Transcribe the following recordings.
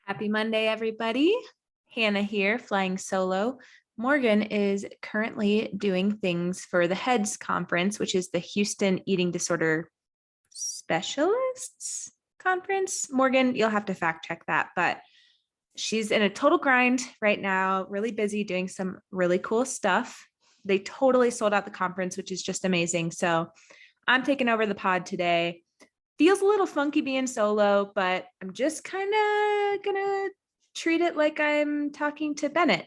Happy Monday, everybody. Hannah here, flying solo. Morgan is currently doing things for the HEADS conference, which is the Houston Eating Disorder Specialists Conference. Morgan, you'll have to fact check that, but she's in a total grind right now, really busy doing some really cool stuff. They totally sold out the conference, which is just amazing. So I'm taking over the pod today. Feels a little funky being solo, but I'm just kind of gonna treat it like I'm talking to Bennett.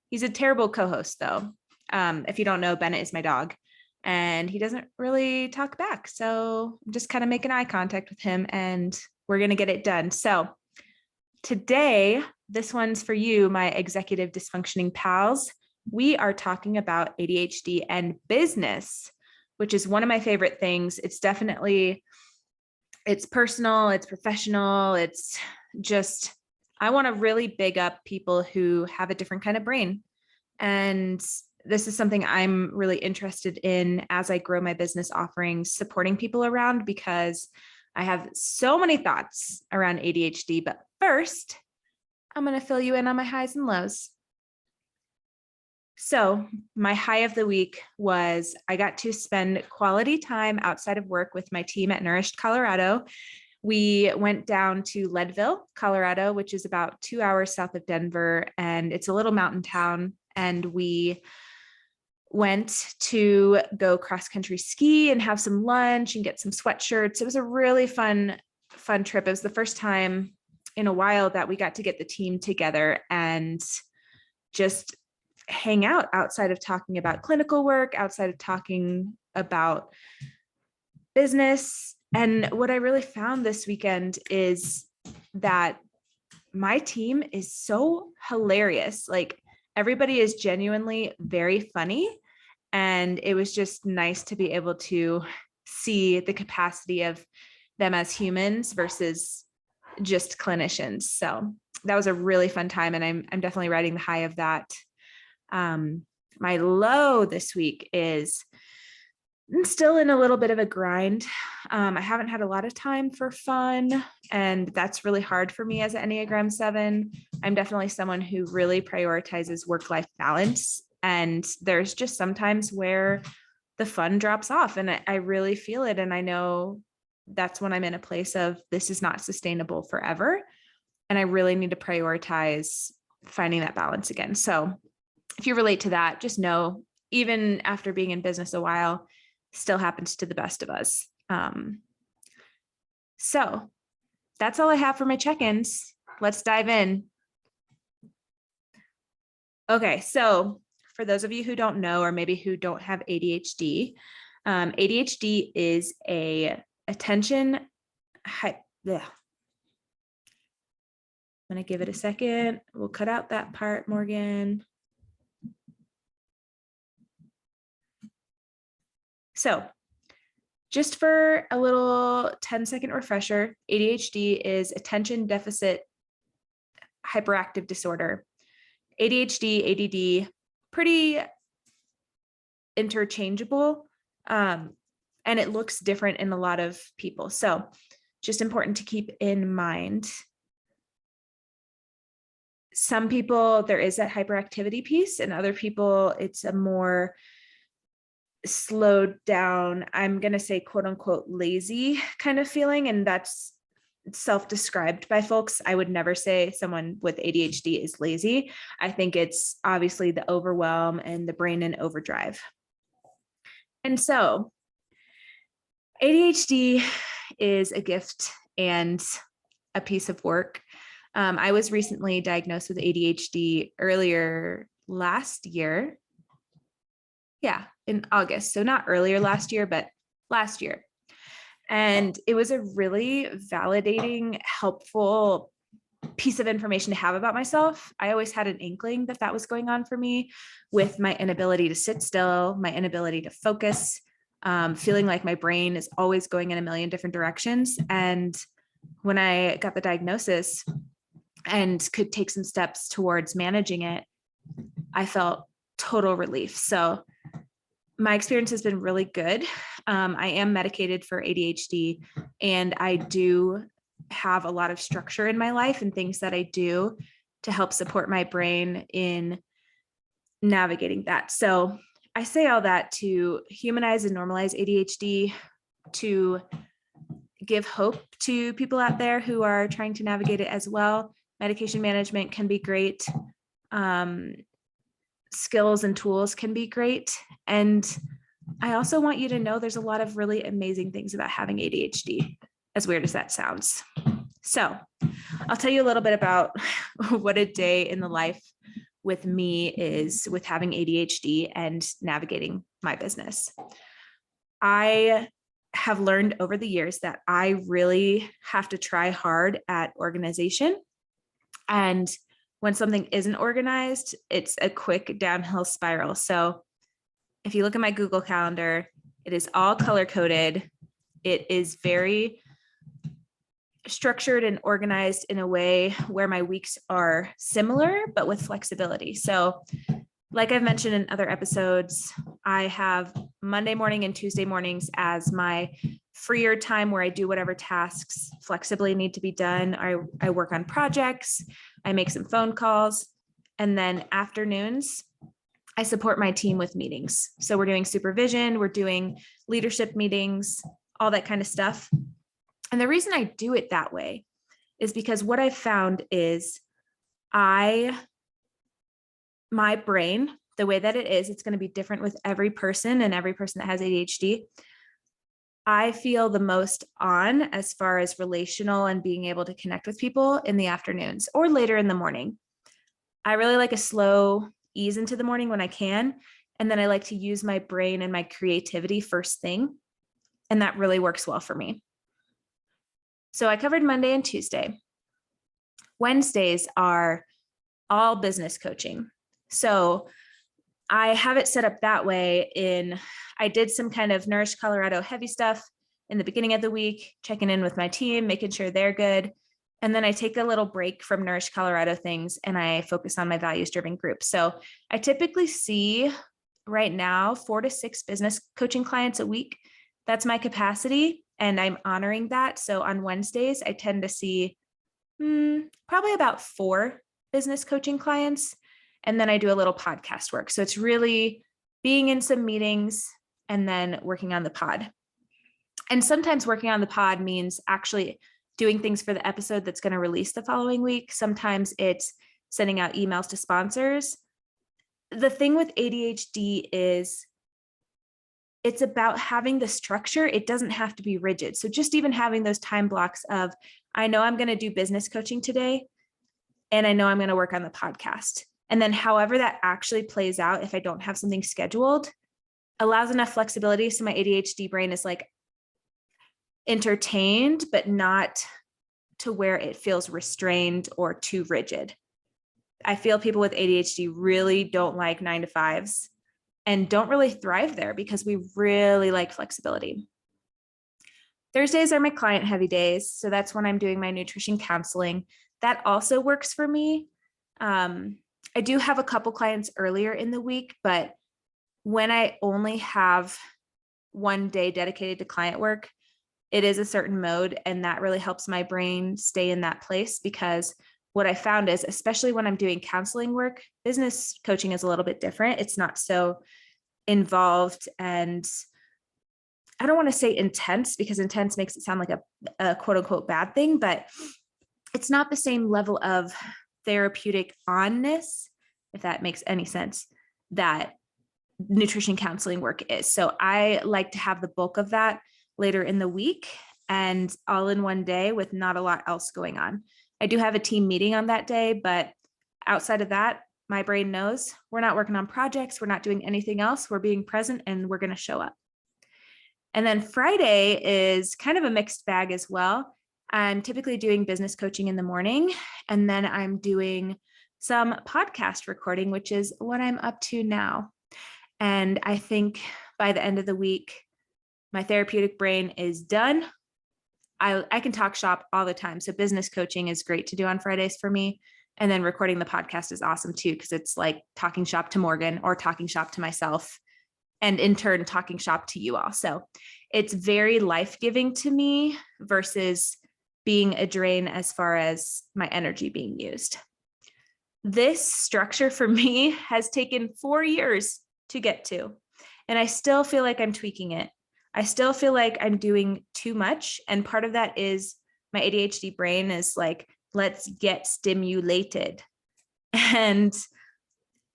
He's a terrible co-host though. If you don't know, Bennett is my dog and he doesn't really talk back. So I'm just kind of making eye contact with him and we're gonna get it done. So today, this one's for you, my executive dysfunctioning pals. We are talking about ADHD and business, which is one of my favorite things. It's personal, it's professional, it's just, I want to really big up people who have a different kind of brain. And this is something I'm really interested in as I grow my business offerings, supporting people around, because I have so many thoughts around ADHD. But first, I'm going to fill you in on my highs and lows. So my high of the week was I got to spend quality time outside of work with my team at Nourished, Colorado. We went down to Leadville, Colorado, which is about 2 hours south of Denver, and it's a little mountain town. And we went to go cross-country ski and have some lunch and get some sweatshirts. It was a really fun trip. It was the first time in a while that we got to get the team together and just hang out outside of talking about clinical work, outside of talking about business. And what I really found this weekend is that my team is so hilarious. Like everybody is genuinely very funny. And it was just nice to be able to see the capacity of them as humans versus just clinicians. So that was a really fun time. And I'm definitely riding the high of that. My low this week is I'm still in a little bit of a grind. I haven't had a lot of time for fun, and that's really hard for me as an Enneagram 7. I'm definitely someone who really prioritizes work-life balance, and there's just sometimes where the fun drops off, and I really feel it. And I know that's when I'm in a place of this is not sustainable forever, and I really need to prioritize finding that balance again. So if you relate to that, just know, even after being in business a while, still happens to the best of us. So that's all I have for my check-ins. Let's dive in. Okay, so for those of you who don't know, or maybe who don't have ADHD, ADHD is a attention. I'm gonna give it a second. We'll cut out that part, Morgan. So just for a little 10-second refresher, ADHD is attention deficit hyperactive disorder. ADHD, ADD, pretty interchangeable, and it looks different in a lot of people. So just important to keep in mind. Some people, there is that hyperactivity piece, and other people, it's a more slowed down, I'm going to say, quote unquote, lazy kind of feeling. And that's self-described by folks. I would never say someone with ADHD is lazy. I think it's obviously the overwhelm and the brain in overdrive. And so ADHD is a gift and a piece of work. I was recently diagnosed with ADHD earlier last year. Yeah, in August. So not earlier last year, but last year. And it was a really validating, helpful piece of information to have about myself. I always had an inkling that that was going on for me, with my inability to sit still, my inability to focus, feeling like my brain is always going in a million different directions. And when I got the diagnosis and could take some steps towards managing it, I felt total relief. So my experience has been really good. I am medicated for ADHD, and I do have a lot of structure in my life and things that I do to help support my brain in navigating that. So I say all that to humanize and normalize ADHD, to give hope to people out there who are trying to navigate it as well. Medication management can be great. Skills and tools can be great. And I also want you to know there's a lot of really amazing things about having ADHD, as weird as that sounds. So I'll tell you a little bit about what a day in the life with me is with having ADHD and navigating my business. I have learned over the years that I really have to try hard at organization. And when something isn't organized, it's a quick downhill spiral. So if you look at my Google Calendar, it is all color coded. It is very structured and organized in a way where my weeks are similar, but with flexibility. So like I've mentioned in other episodes, I have Monday morning and Tuesday mornings as my freer time where I do whatever tasks flexibly need to be done. I work on projects, I make some phone calls, and then afternoons, I support my team with meetings. So we're doing supervision, we're doing leadership meetings, all that kind of stuff. And the reason I do it that way is because what I found is my brain, the way that it is, it's going to be different with every person and every person that has ADHD. I feel the most on as far as relational and being able to connect with people in the afternoons or later in the morning. I really like a slow ease into the morning when I can. And then I like to use my brain and my creativity first thing. And that really works well for me. So I covered Monday and Tuesday. Wednesdays are all business coaching. So I have it set up that way I did some kind of Nourish Colorado heavy stuff in the beginning of the week, checking in with my team, making sure they're good. And then I take a little break from Nourish Colorado things and I focus on my values-driven group. So I typically see right now 4 to 6 business coaching clients a week. That's my capacity. And I'm honoring that. So on Wednesdays, I tend to see probably about 4 business coaching clients. And then I do a little podcast work. So it's really being in some meetings and then working on the pod. And sometimes working on the pod means actually doing things for the episode that's going to release the following week. Sometimes it's sending out emails to sponsors. The thing with ADHD is it's about having the structure. It doesn't have to be rigid. So just even having those time blocks of, I know I'm going to do business coaching today, and I know I'm going to work on the podcast. And then however that actually plays out, if I don't have something scheduled, allows enough flexibility. So my ADHD brain is like entertained, but not to where it feels restrained or too rigid. I feel people with ADHD really don't like 9 to 5s and don't really thrive there because we really like flexibility. Thursdays are my client heavy days. So that's when I'm doing my nutrition counseling. That also works for me. I do have a couple clients earlier in the week, but when I only have one day dedicated to client work, it is a certain mode. And that really helps my brain stay in that place, because what I found is, especially when I'm doing counseling work, business coaching is a little bit different. It's not so involved, and I don't want to say intense because intense makes it sound like a quote unquote bad thing, but it's not the same level of therapeutic onness, if that makes any sense, that nutrition counseling work is. So I like to have the bulk of that later in the week and all in one day with not a lot else going on. I do have a team meeting on that day, but outside of that, my brain knows we're not working on projects. We're not doing anything else. We're being present and we're going to show up. And then Friday is kind of a mixed bag as well. I'm typically doing business coaching in the morning, and then I'm doing some podcast recording, which is what I'm up to now. And I think by the end of the week, my therapeutic brain is done. I can talk shop all the time. So business coaching is great to do on Fridays for me. And then recording the podcast is awesome too, because it's like talking shop to Morgan or talking shop to myself, and in turn, talking shop to you all. So it's very life-giving to me versus being a drain as far as my energy being used. This structure for me has taken 4 years to get to, and I still feel like I'm tweaking it. I still feel like I'm doing too much. And part of that is my ADHD brain is like, let's get stimulated. And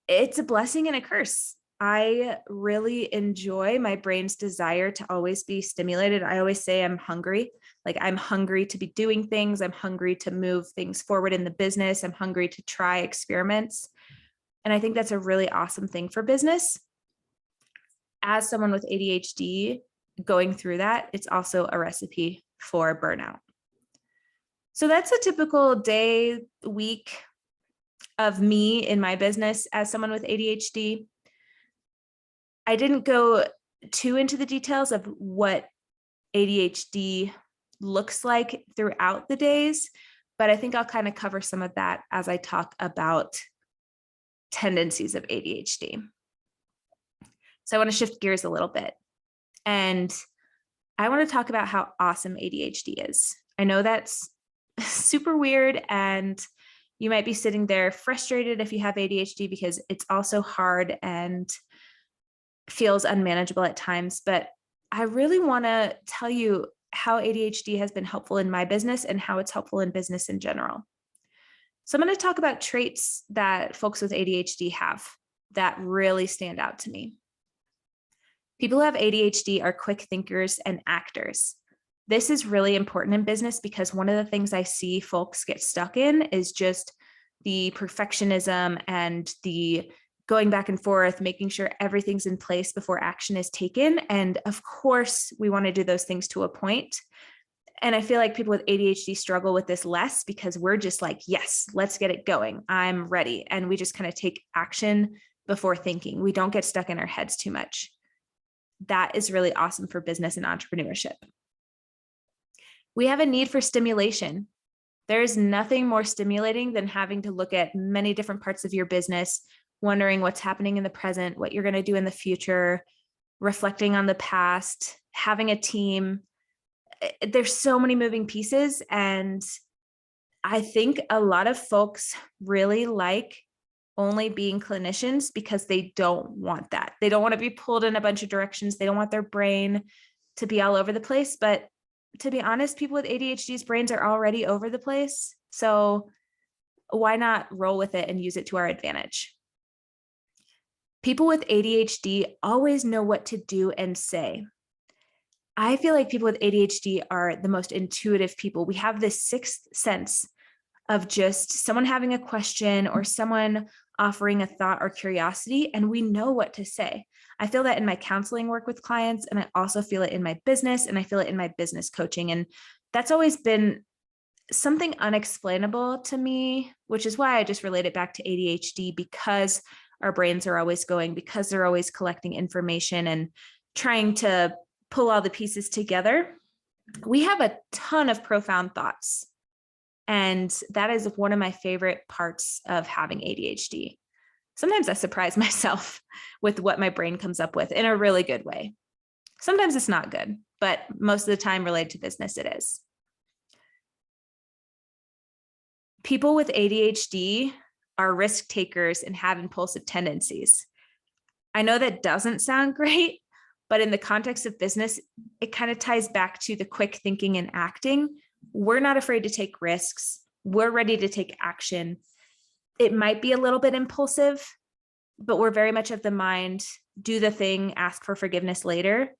it's a blessing and a curse. I really enjoy my brain's desire to always be stimulated. I always say I'm hungry. Like I'm hungry to be doing things. I'm hungry to move things forward in the business. I'm hungry to try experiments. And I think that's a really awesome thing for business. As someone with ADHD going through that, it's also a recipe for burnout. So that's a typical day, week of me in my business as someone with ADHD. I didn't go too into the details of what ADHD looks like throughout the days, but I think I'll kind of cover some of that as I talk about tendencies of ADHD. So I want to shift gears a little bit, and I want to talk about how awesome ADHD is. I know that's super weird, and you might be sitting there frustrated if you have ADHD because it's also hard and feels unmanageable at times. But I really want to tell you how ADHD has been helpful in my business and how it's helpful in business in general. So I'm going to talk about traits that folks with ADHD have that really stand out to me. People who have ADHD are quick thinkers and actors. This is really important in business because one of the things I see folks get stuck in is just the perfectionism and the going back and forth, making sure everything's in place before action is taken. And of course, we want to do those things to a point. And I feel like people with ADHD struggle with this less because we're just like, yes, let's get it going. I'm ready. And we just kind of take action before thinking. We don't get stuck in our heads too much. That is really awesome for business and entrepreneurship. We have a need for stimulation. There's nothing more stimulating than having to look at many different parts of your business, wondering what's happening in the present, what you're going to do in the future, reflecting on the past, having a team. There's so many moving pieces. And I think a lot of folks really like only being clinicians because they don't want that. They don't want to be pulled in a bunch of directions. They don't want their brain to be all over the place. But to be honest, people with ADHD's brains are already over the place. So why not roll with it and use it to our advantage? People with ADHD always know what to do and say. I feel like people with ADHD are the most intuitive people. We have this sixth sense of just someone having a question or someone offering a thought or curiosity, and we know what to say. I feel that in my counseling work with clients, and I also feel it in my business, and I feel it in my business coaching. And that's always been something unexplainable to me, which is why I just relate it back to ADHD, because our brains are always going, because they're always collecting information and trying to pull all the pieces together. We have a ton of profound thoughts. And that is one of my favorite parts of having ADHD. Sometimes I surprise myself with what my brain comes up with in a really good way. Sometimes it's not good, but most of the time related to business, it is. People with ADHD are risk takers and have impulsive tendencies. I know that doesn't sound great, but in the context of business, it kind of ties back to the quick thinking and acting. We're not afraid to take risks. We're ready to take action. It might be a little bit impulsive, but we're very much of the mind, do the thing, ask for forgiveness later,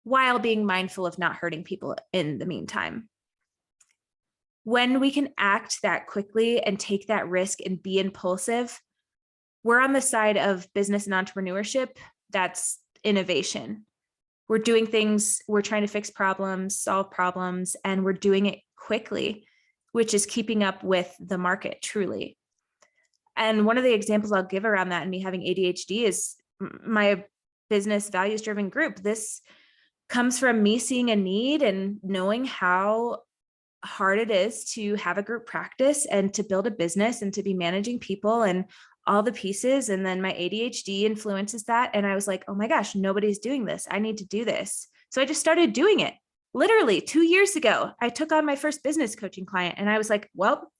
while being mindful of not hurting people in the meantime. When we can act that quickly and take that risk and be impulsive, we're on the side of business and entrepreneurship. That's innovation. We're doing things, we're trying to fix problems, solve problems, and we're doing it quickly, which is keeping up with the market truly. And one of the examples I'll give around that and me having ADHD is my business values-driven group. This comes from me seeing a need and knowing how hard it is to have a group practice and to build a business and to be managing people and all the pieces. And then my ADHD influences that. And I was like, oh my gosh, nobody's doing this. I need to do this. So I just started doing it. literally 2 years ago, I took on my first business coaching client and I was like, well,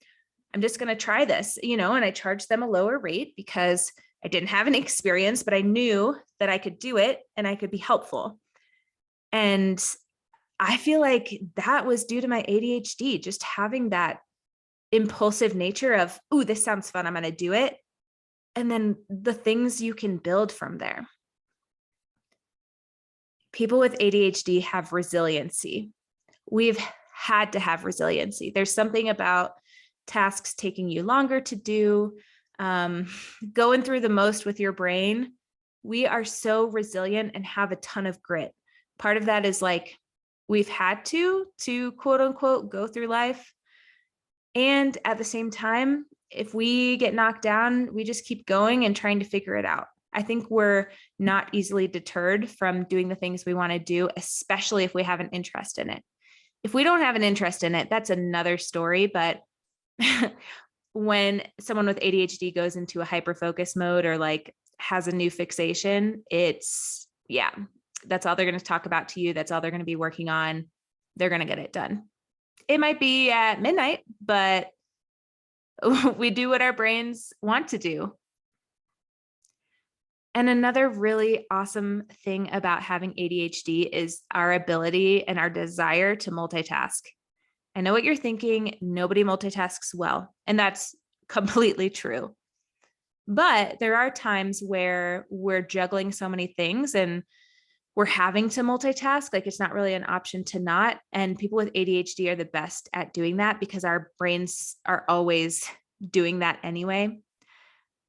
I'm just going to try this, and I charged them a lower rate because I didn't have any experience, but I knew that I could do it and I could be helpful. And I feel like that was due to my ADHD, just having that impulsive nature of, ooh, this sounds fun, I'm going to do it. And then the things you can build from there. People with ADHD have resiliency. We've had to have resiliency. There's something about tasks taking you longer to do, going through the most with your brain. We are so resilient and have a ton of grit. Part of that is like, we've had to quote unquote, go through life. And at the same time, if we get knocked down, we just keep going and trying to figure it out. I think we're not easily deterred from doing the things we want to do, especially if we have an interest in it. If we don't have an interest in it, that's another story. But when someone with ADHD goes into a hyper-focus mode or like has a new fixation, that's all they're going to talk about to you. That's all they're going to be working on. They're going to get it done. It might be at midnight, but we do what our brains want to do. And another really awesome thing about having ADHD is our ability and our desire to multitask. I know what you're thinking. Nobody multitasks well, and that's completely true. But there are times where we're juggling so many things and we're having to multitask. Like, it's not really an option to not. And people with ADHD are the best at doing that because our brains are always doing that anyway.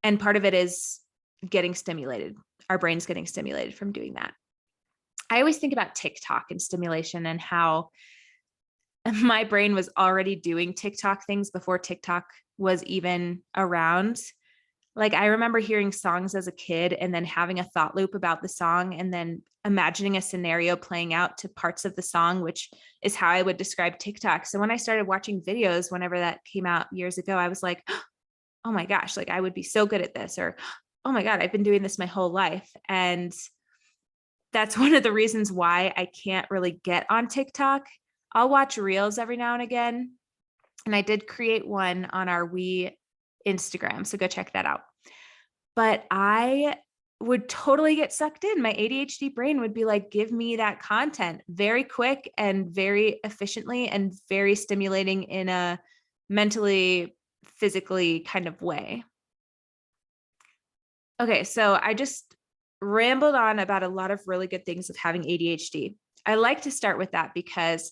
And part of it is getting stimulated. Our brain's getting stimulated from doing that. I always think about TikTok and stimulation and how my brain was already doing TikTok things before TikTok was even around. Like, I remember hearing songs as a kid and then having a thought loop about the song and then imagining a scenario playing out to parts of the song, which is how I would describe TikTok. So when I started watching videos, whenever that came out years ago, I was like, oh my gosh, like I would be so good at this, or, oh my God, I've been doing this my whole life. And that's one of the reasons why I can't really get on TikTok. I'll watch reels every now and again. And I did create one on our Instagram, so go check that out. But I would totally get sucked in. My ADHD brain would be like, give me that content very quick and very efficiently and very stimulating in a mentally, physically kind of way. Okay, so I just rambled on about a lot of really good things of having ADHD. I like to start with that because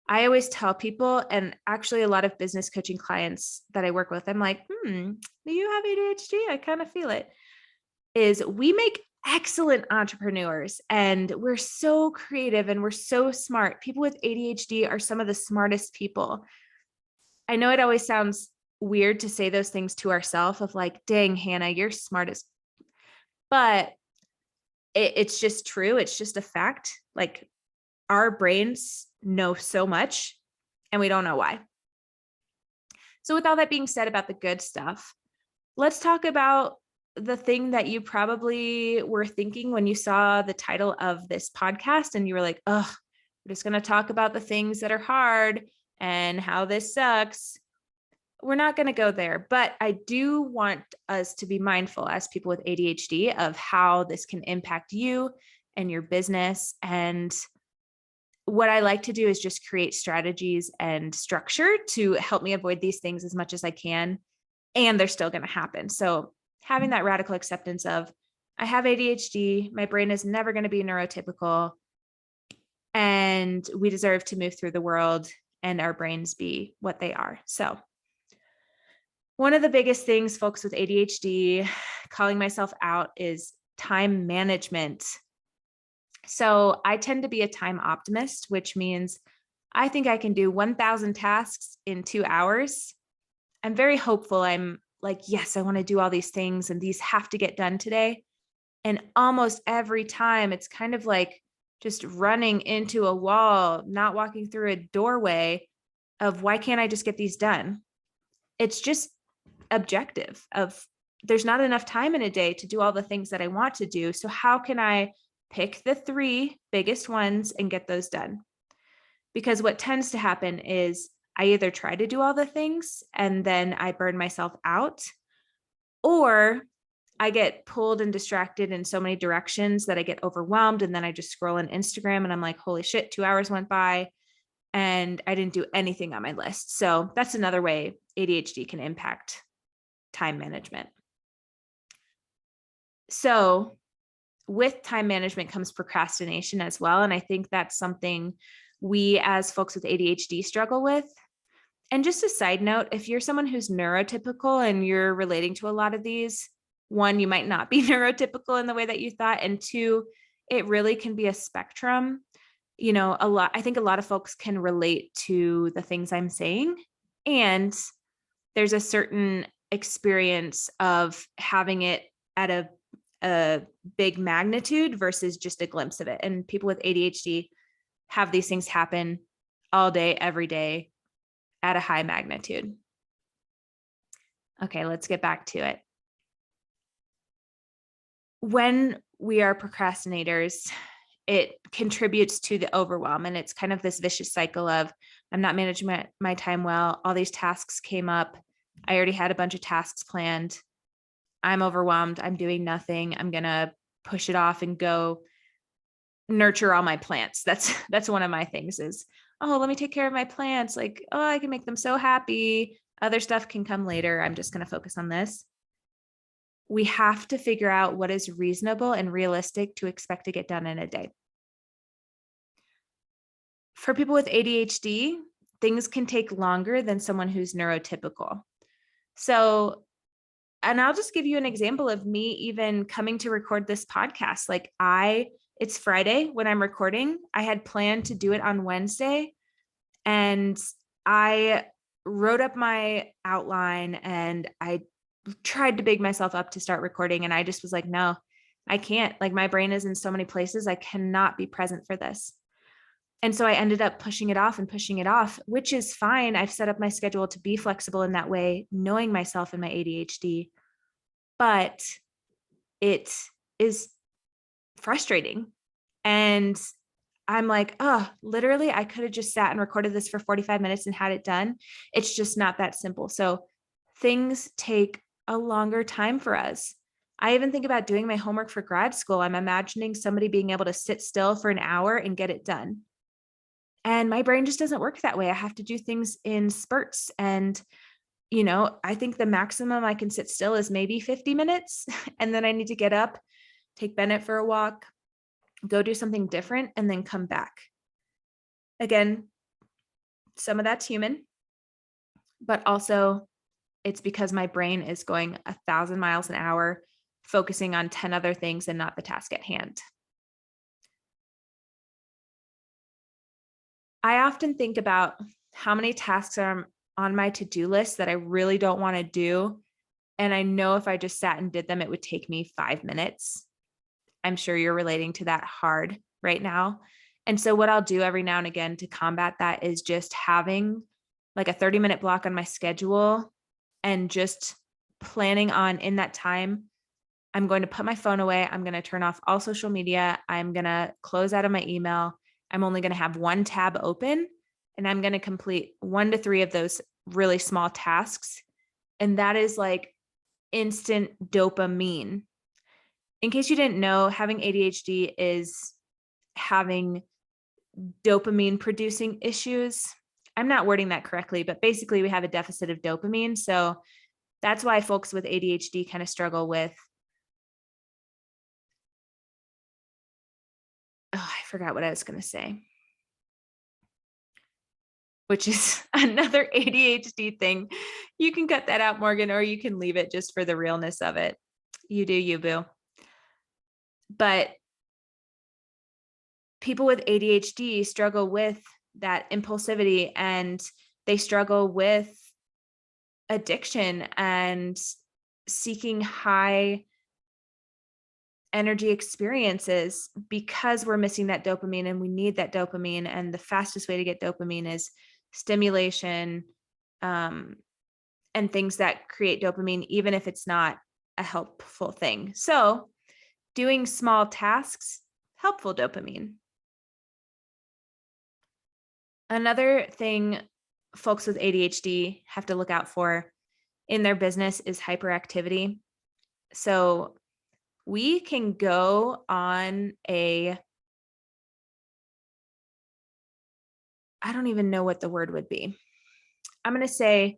I always tell people, and actually a lot of business coaching clients that I work with, I'm like, do you have ADHD? I kind of feel it. Is we make excellent entrepreneurs and we're so creative and we're so smart. People with ADHD are some of the smartest people. I know it always sounds weird to say those things to ourselves of like, dang, Hannah, you're smartest. But it's just true. It's just a fact. Like, our brains know so much and we don't know why. So with all that being said about the good stuff, let's talk about the thing that you probably were thinking when you saw the title of this podcast and you were like, oh, we're just going to talk about the things that are hard and how this sucks. We're not going to go there, but I do want us to be mindful as people with ADHD of how this can impact you and your business. And what I like to do is just create strategies and structure to help me avoid these things as much as I can. And they're still going to happen. So having that radical acceptance of, I have ADHD, my brain is never going to be neurotypical, and we deserve to move through the world and our brains be what they are. So one of the biggest things, folks with ADHD, calling myself out, is time management. So I tend to be a time optimist, which means I think I can do 1,000 tasks in 2 hours. I'm very hopeful. I'm like, yes, I want to do all these things and these have to get done today. And almost every time it's kind of like just running into a wall, not walking through a doorway of why can't I just get these done? It's just objective of there's not enough time in a day to do all the things that I want to do. So how can I pick the 3 biggest ones and get those done? Because what tends to happen is I either try to do all the things and then I burn myself out, or I get pulled and distracted in so many directions that I get overwhelmed. And then I just scroll on Instagram and I'm like, holy shit, 2 hours went by and I didn't do anything on my list. So that's another way ADHD can impact time management. So with time management comes procrastination as well. And I think that's something we as folks with ADHD struggle with. And just a side note, if you're someone who's neurotypical and you're relating to a lot of these, one, you might not be neurotypical in the way that you thought. And two, it really can be a spectrum. I think a lot of folks can relate to the things I'm saying. And there's a certain experience of having it at a big magnitude versus just a glimpse of it. And people with ADHD have these things happen all day, every day at a high magnitude. Okay, let's get back to it. When we are procrastinators, it contributes to the overwhelm. And it's kind of this vicious cycle of, I'm not managing my time well. All these tasks came up. I already had a bunch of tasks planned. I'm overwhelmed. I'm doing nothing. I'm going to push it off and go nurture all my plants. That's one of my things is, oh, let me take care of my plants. Like, oh, I can make them so happy. Other stuff can come later. I'm just going to focus on this. We have to figure out what is reasonable and realistic to expect to get done in a day. For people with ADHD, things can take longer than someone who's neurotypical. So, and I'll just give you an example of me even coming to record this podcast. Like it's Friday when I'm recording. I had planned to do it on Wednesday, and I wrote up my outline and I tried to big myself up to start recording. And I just was like, no, I can't. Like my brain is in so many places. I cannot be present for this. And so I ended up pushing it off, which is fine. I've set up my schedule to be flexible in that way, knowing myself and my ADHD, but it is frustrating. And I'm like, oh, literally, I could have just sat and recorded this for 45 minutes and had it done. It's just not that simple. So things take a longer time for us. I even think about doing my homework for grad school. I'm imagining somebody being able to sit still for an hour and get it done. And my brain just doesn't work that way. I have to do things in spurts. And, I think the maximum I can sit still is maybe 50 minutes. And then I need to get up, take Bennett for a walk, go do something different, and then come back. Again, some of that's human, but also it's because my brain is going 1,000 miles an hour, focusing on 10 other things and not the task at hand. I often think about how many tasks are on my to-do list that I really don't want to do. And I know if I just sat and did them, it would take me 5 minutes. I'm sure you're relating to that hard right now. And so what I'll do every now and again to combat that is just having like a 30-minute block on my schedule and just planning on in that time, I'm going to put my phone away. I'm going to turn off all social media. I'm going to close out of my email. I'm only going to have one tab open, and I'm going to complete 1 to 3 of those really small tasks. And that is like instant dopamine. In case you didn't know, having ADHD is having dopamine producing issues. I'm not wording that correctly, but basically we have a deficit of dopamine. So that's why folks with ADHD kind of struggle with, I forgot what I was going to say, which is another ADHD thing. You can cut that out, Morgan, or you can leave it just for the realness of it. You do you, boo. But people with ADHD struggle with that impulsivity, and they struggle with addiction and seeking high energy experiences because we're missing that dopamine, and we need that dopamine. And the fastest way to get dopamine is stimulation, and things that create dopamine, even if it's not a helpful thing. So doing small tasks, helpful dopamine. Another thing folks with ADHD have to look out for in their business is hyperactivity. So we can go on I don't even know what the word would be. I'm going to say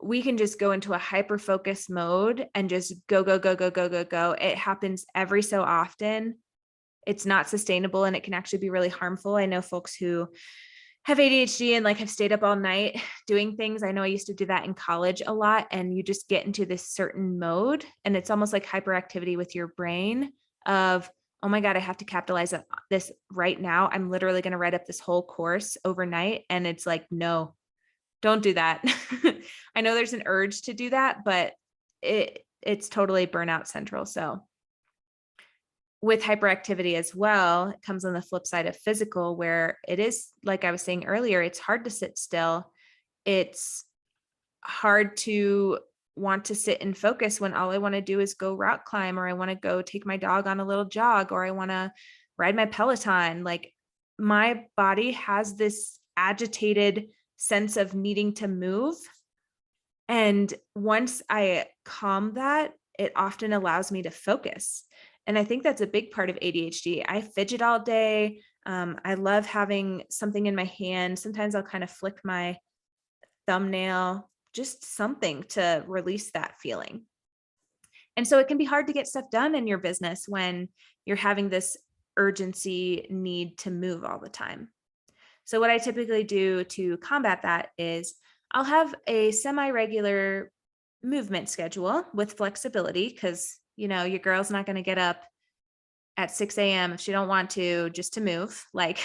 we can just go into a hyper focus mode and just go, go, go, go, go, go, go. It happens every so often. It's not sustainable and it can actually be really harmful. I know folks who have ADHD and like have stayed up all night doing things. I know I used to do that in college a lot, and you just get into this certain mode and it's almost like hyperactivity with your brain of, oh my God, I have to capitalize on this right now. I'm literally going to write up this whole course overnight. And it's like, no, don't do that. I know there's an urge to do that, but it's totally burnout central. So with hyperactivity as well, it comes on the flip side of physical, where it is, like I was saying earlier, it's hard to sit still. It's hard to want to sit and focus when all I want to do is go rock climb, or I want to go take my dog on a little jog, or I want to ride my Peloton. Like my body has this agitated sense of needing to move. And once I calm that, it often allows me to focus. And I think that's a big part of ADHD. I fidget all day. I love having something in my hand. Sometimes I'll kind of flick my thumbnail, just something to release that feeling. And so it can be hard to get stuff done in your business when you're having this urgency need to move all the time. So what I typically do to combat that is I'll have a semi-regular movement schedule with flexibility, because your girl's not going to get up at 6 a.m. if she don't want to, just to move. Like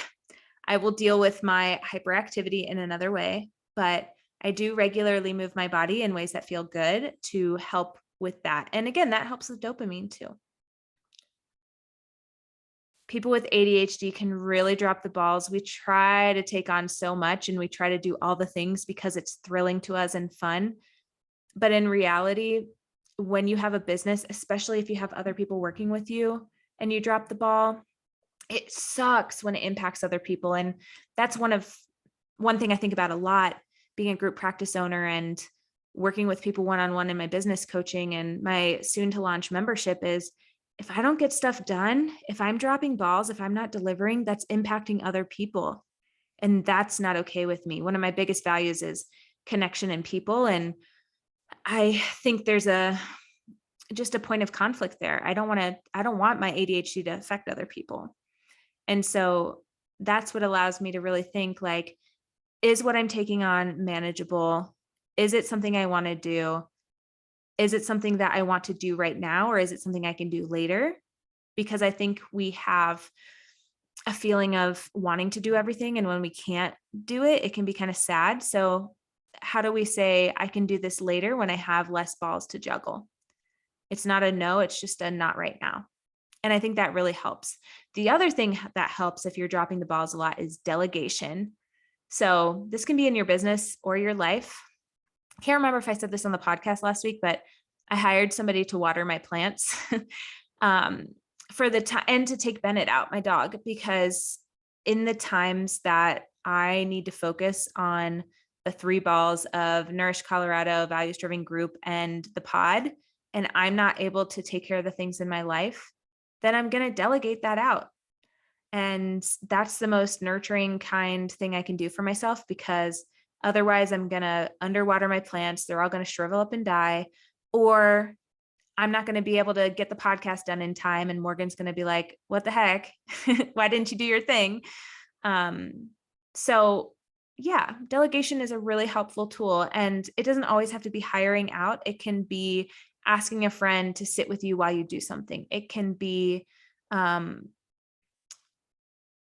I will deal with my hyperactivity in another way, but I do regularly move my body in ways that feel good to help with that. And again, that helps with dopamine too. People with ADHD can really drop the balls. We try to take on so much and we try to do all the things because it's thrilling to us and fun. But in reality, when you have a business, especially if you have other people working with you and you drop the ball, it sucks when it impacts other people. And that's one thing I think about a lot, being a group practice owner and working with people one-on-one in my business coaching and my soon to launch membership is, if I don't get stuff done, if I'm dropping balls, if I'm not delivering, that's impacting other people. And that's not okay with me. One of my biggest values is connection and people. And I think there's just a point of conflict there. I don't want my ADHD to affect other people. And so that's what allows me to really think like, is what I'm taking on manageable? Is it something I want to do? Is it something that I want to do right now, or is it something I can do later? Because I think we have a feeling of wanting to do everything. And when we can't do it, it can be kind of sad. So how do we say I can do this later when I have less balls to juggle? It's not a no, it's just a not right now. And I think that really helps. The other thing that helps if you're dropping the balls a lot is delegation. So this can be in your business or your life. I can't remember if I said this on the podcast last week, but I hired somebody to water my plants for the time and to take Bennett out, my dog, because in the times that I need to focus on the 3 balls of Nourish Colorado, Values Driven Group, and the pod, and I'm not able to take care of the things in my life, then I'm going to delegate that out. And that's the most nurturing kind thing I can do for myself, because otherwise I'm going to underwater my plants. They're all going to shrivel up and die, or I'm not going to be able to get the podcast done in time. And Morgan's going to be like, what the heck? Why didn't you do your thing? So yeah, delegation is a really helpful tool, and it doesn't always have to be hiring out. It can be asking a friend to sit with you while you do something. It can be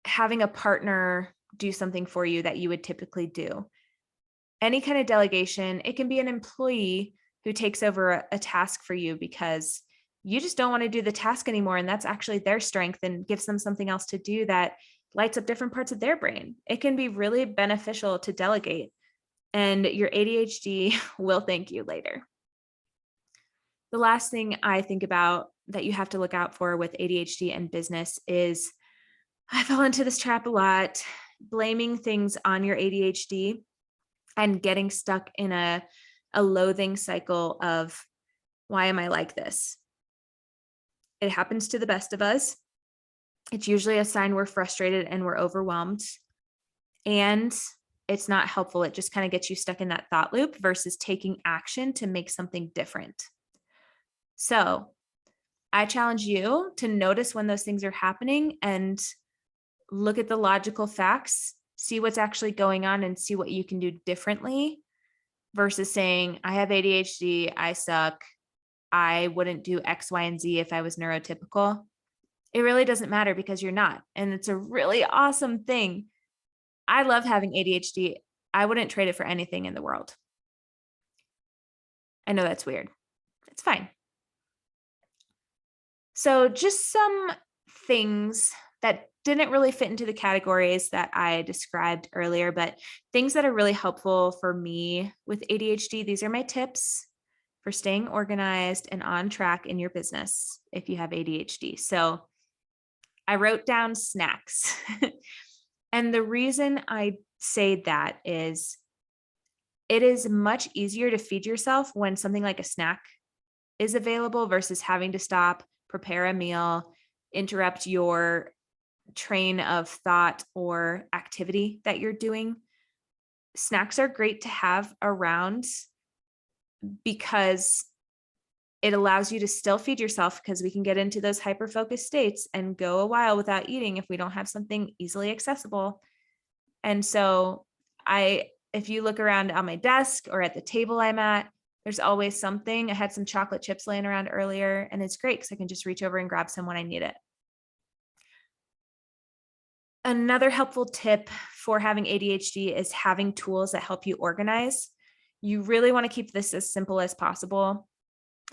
having a partner do something for you that you would typically do. Any kind of delegation. It can be an employee who takes over a task for you because you just don't want to do the task anymore. And that's actually their strength and gives them something else to do that lights up different parts of their brain. It can be really beneficial to delegate, and your ADHD will thank you later. The last thing I think about that you have to look out for with ADHD and business is, I fell into this trap a lot. blaming things on your ADHD and getting stuck in a loathing cycle of, why am I like this? It happens to the best of us. It's usually a sign we're frustrated and we're overwhelmed. And it's not helpful. It just kind of gets you stuck in that thought loop versus taking action to make something different. So I challenge you to notice when those things are happening and look at the logical facts, see what's actually going on and see what you can do differently versus saying, I have ADHD, I suck, I wouldn't do X, Y, and Z if I was neurotypical. It really doesn't matter because you're not. And it's a really awesome thing. I love having ADHD. I wouldn't trade it for anything in the world. I know that's weird. It's fine. So just some things that didn't really fit into the categories that I described earlier, but things that are really helpful for me with ADHD. These are my tips for staying organized and on track in your business if you have ADHD. So I wrote down snacks. And the reason I say that is it is much easier to feed yourself when something like a snack is available versus having to stop, prepare a meal, interrupt your train of thought or activity that you're doing. Snacks are great to have around because it allows you to still feed yourself, because we can get into those hyper-focused states and go a while without eating if we don't have something easily accessible. And so if you look around on my desk or at the table I'm at, there's always something. I had some chocolate chips laying around earlier, and it's great because I can just reach over and grab some when I need it. Another helpful tip for having ADHD is having tools that help you organize. You really want to keep this as simple as possible.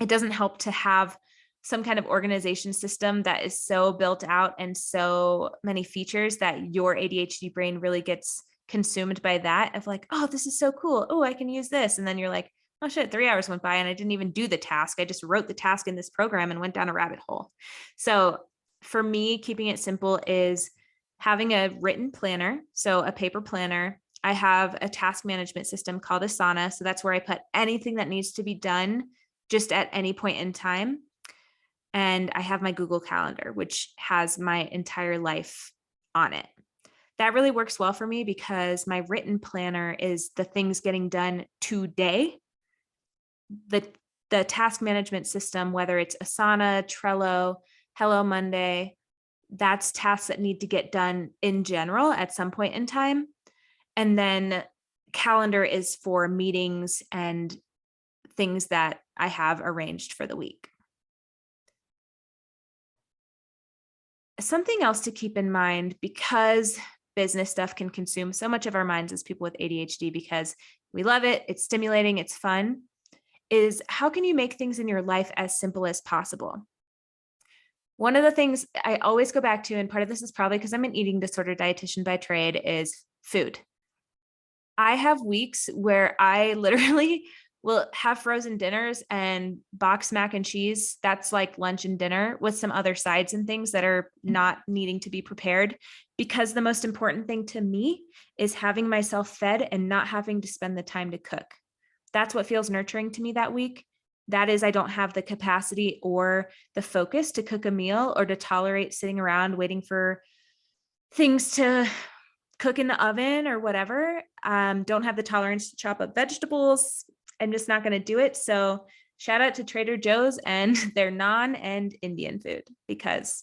It doesn't help to have some kind of organization system that is so built out and so many features that your ADHD brain really gets consumed by that of like, oh, this is so cool. Oh, I can use this. And then you're like, oh shit, 3 hours went by and I didn't even do the task. I just wrote the task in this program and went down a rabbit hole. So for me, keeping it simple is having a written planner. So a paper planner. I have a task management system called Asana. So that's where I put anything that needs to be done just at any point in time. And I have my Google Calendar, which has my entire life on it. That really works well for me because my written planner is the things getting done today. The task management system, whether it's Asana, Trello, Hello Monday, that's tasks that need to get done in general at some point in time. And then calendar is for meetings and things that I have arranged for the week. Something else to keep in mind, because business stuff can consume so much of our minds as people with ADHD because we love it, it's stimulating, it's fun, is how can you make things in your life as simple as possible? One of the things I always go back to, and part of this is probably because I'm an eating disorder dietitian by trade, is food. I have weeks where I literally will have frozen dinners and box mac and cheese. That's like lunch and dinner with some other sides and things that are not needing to be prepared, because the most important thing to me is having myself fed and not having to spend the time to cook. That's what feels nurturing to me that week. That is, I don't have the capacity or the focus to cook a meal or to tolerate sitting around waiting for things to cook in the oven or whatever. Don't have the tolerance to chop up vegetables. I'm just not going to do it. So shout out to Trader Joe's and their naan and Indian food, because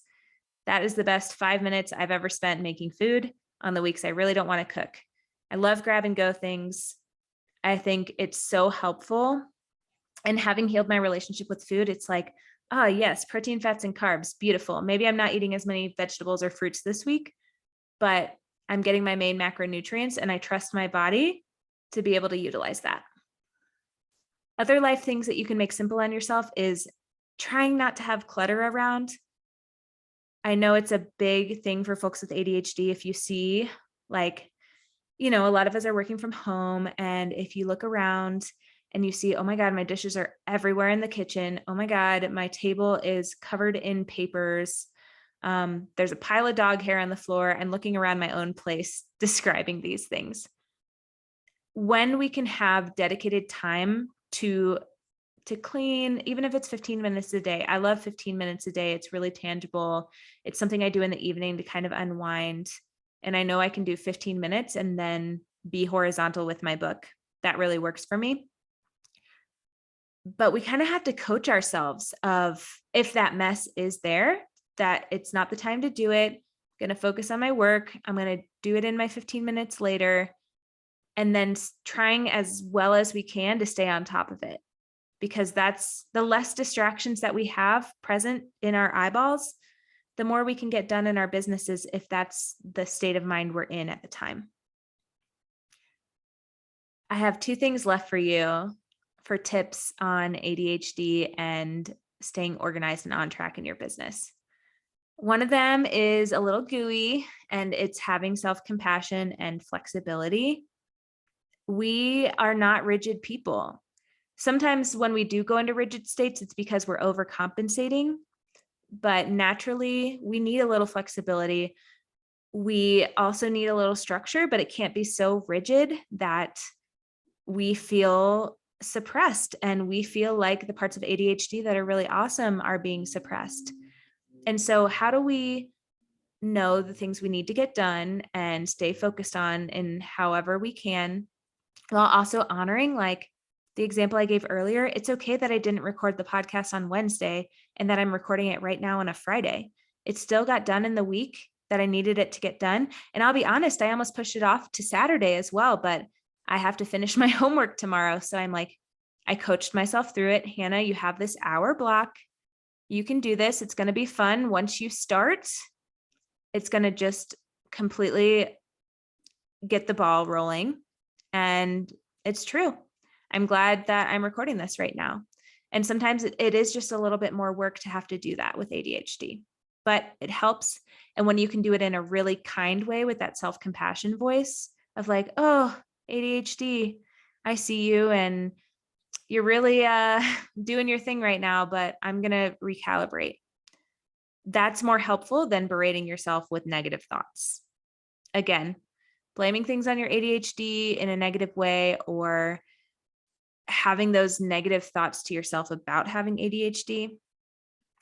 that is the best 5 minutes I've ever spent making food on the weeks I really don't want to cook. I love grab and go things. I think it's so helpful. And having healed my relationship with food, it's like, oh yes, protein, fats, and carbs. Beautiful. Maybe I'm not eating as many vegetables or fruits this week, but I'm getting my main macronutrients and I trust my body to be able to utilize that. Other life things that you can make simple on yourself is trying not to have clutter around. I know it's a big thing for folks with ADHD. If you see, like, a lot of us are working from home, and if you look around and you see, oh my God, my dishes are everywhere in the kitchen. Oh my God, my table is covered in papers. There's a pile of dog hair on the floor and looking around my own place describing these things. When we can have dedicated time to clean, even if it's 15 minutes a day. I love 15 minutes a day. It's really tangible. It's something I do in the evening to kind of unwind. And I know I can do 15 minutes and then be horizontal with my book. That really works for me. But we kind of have to coach ourselves of if that mess is there, that it's not the time to do it. I'm going to focus on my work. I'm going to do it in my 15 minutes later. And then trying as well as we can to stay on top of it. Because that's the less distractions that we have present in our eyeballs, the more we can get done in our businesses if that's the state of mind we're in at the time. I have 2 things left for you for tips on ADHD and staying organized and on track in your business. One of them is a little gooey, and it's having self-compassion and flexibility. We are not rigid people. Sometimes when we do go into rigid states, it's because we're overcompensating, but naturally we need a little flexibility. We also need a little structure, but it can't be so rigid that we feel suppressed and we feel like the parts of ADHD that are really awesome are being suppressed. And so how do we know the things we need to get done and stay focused on in however we can, while also honoring, like the example I gave earlier, it's okay that I didn't record the podcast on Wednesday and that I'm recording it right now on a Friday. It still got done in the week that I needed it to get done. And I'll be honest, I almost pushed it off to Saturday as well, but I have to finish my homework tomorrow. So I'm like, I coached myself through it. Hannah, you have this hour block. You can do this. It's going to be fun. Once you start, it's going to just completely get the ball rolling. And it's true. I'm glad that I'm recording this right now. And sometimes it is just a little bit more work to have to do that with ADHD, but it helps. And when you can do it in a really kind way with that self-compassion voice of like, oh, ADHD, I see you and you're really doing your thing right now, but I'm going to recalibrate. That's more helpful than berating yourself with negative thoughts. Again, blaming things on your ADHD in a negative way or having those negative thoughts to yourself about having ADHD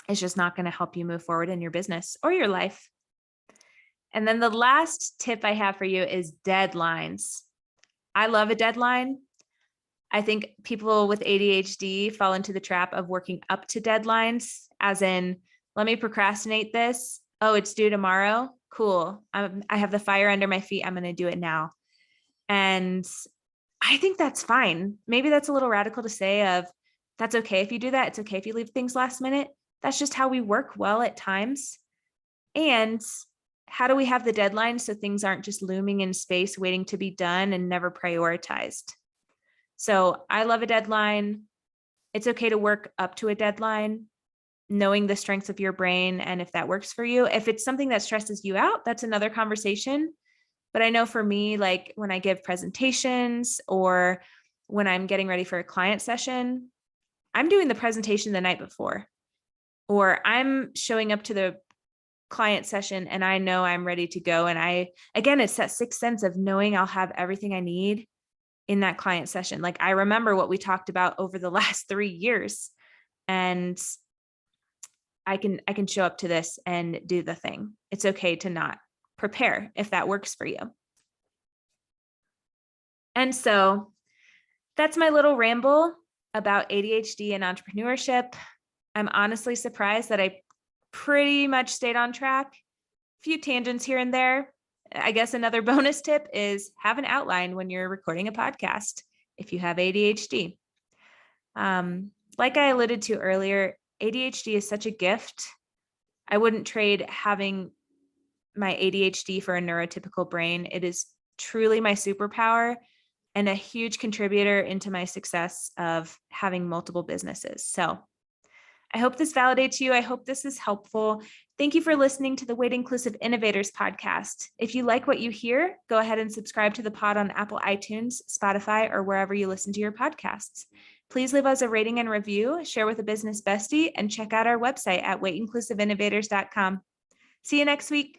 is just not going to help you move forward in your business or your life. And then the last tip I have for you is deadlines. I love a deadline. I think people with ADHD fall into the trap of working up to deadlines, as in, let me procrastinate this. Oh, it's due tomorrow. Cool. I have the fire under my feet. I'm going to do it now. And I think that's fine. Maybe that's a little radical to say of that's okay if you do that. It's okay if you leave things last minute. That's just how we work well at times. And how do we have the deadline so things aren't just looming in space, waiting to be done and never prioritized? So I love a deadline. It's okay to work up to a deadline, knowing the strengths of your brain and if that works for you. If it's something that stresses you out, that's another conversation. But I know for me, like when I give presentations or when I'm getting ready for a client session, I'm doing the presentation the night before, or I'm showing up to the client session and I know I'm ready to go. And again, it's that sixth sense of knowing I'll have everything I need in that client session. Like I remember what we talked about over the last 3 years, and I can show up to this and do the thing. It's okay to not prepare if that works for you. And so that's my little ramble about ADHD and entrepreneurship. I'm honestly surprised that I pretty much stayed on track. A few tangents here and there. I guess another bonus tip is have an outline when you're recording a podcast if you have ADHD. Like I alluded to earlier, ADHD is such a gift. I wouldn't trade having my ADHD for a neurotypical brain. It is truly my superpower and a huge contributor into my success of having multiple businesses. So I hope this validates you. I hope this is helpful. Thank you for listening to the Weight Inclusive Innovators podcast. If you like what you hear, go ahead and subscribe to the pod on Apple iTunes, Spotify, or wherever you listen to your podcasts. Please leave us a rating and review, share with a business bestie, and check out our website at weightinclusiveinnovators.com. See you next week.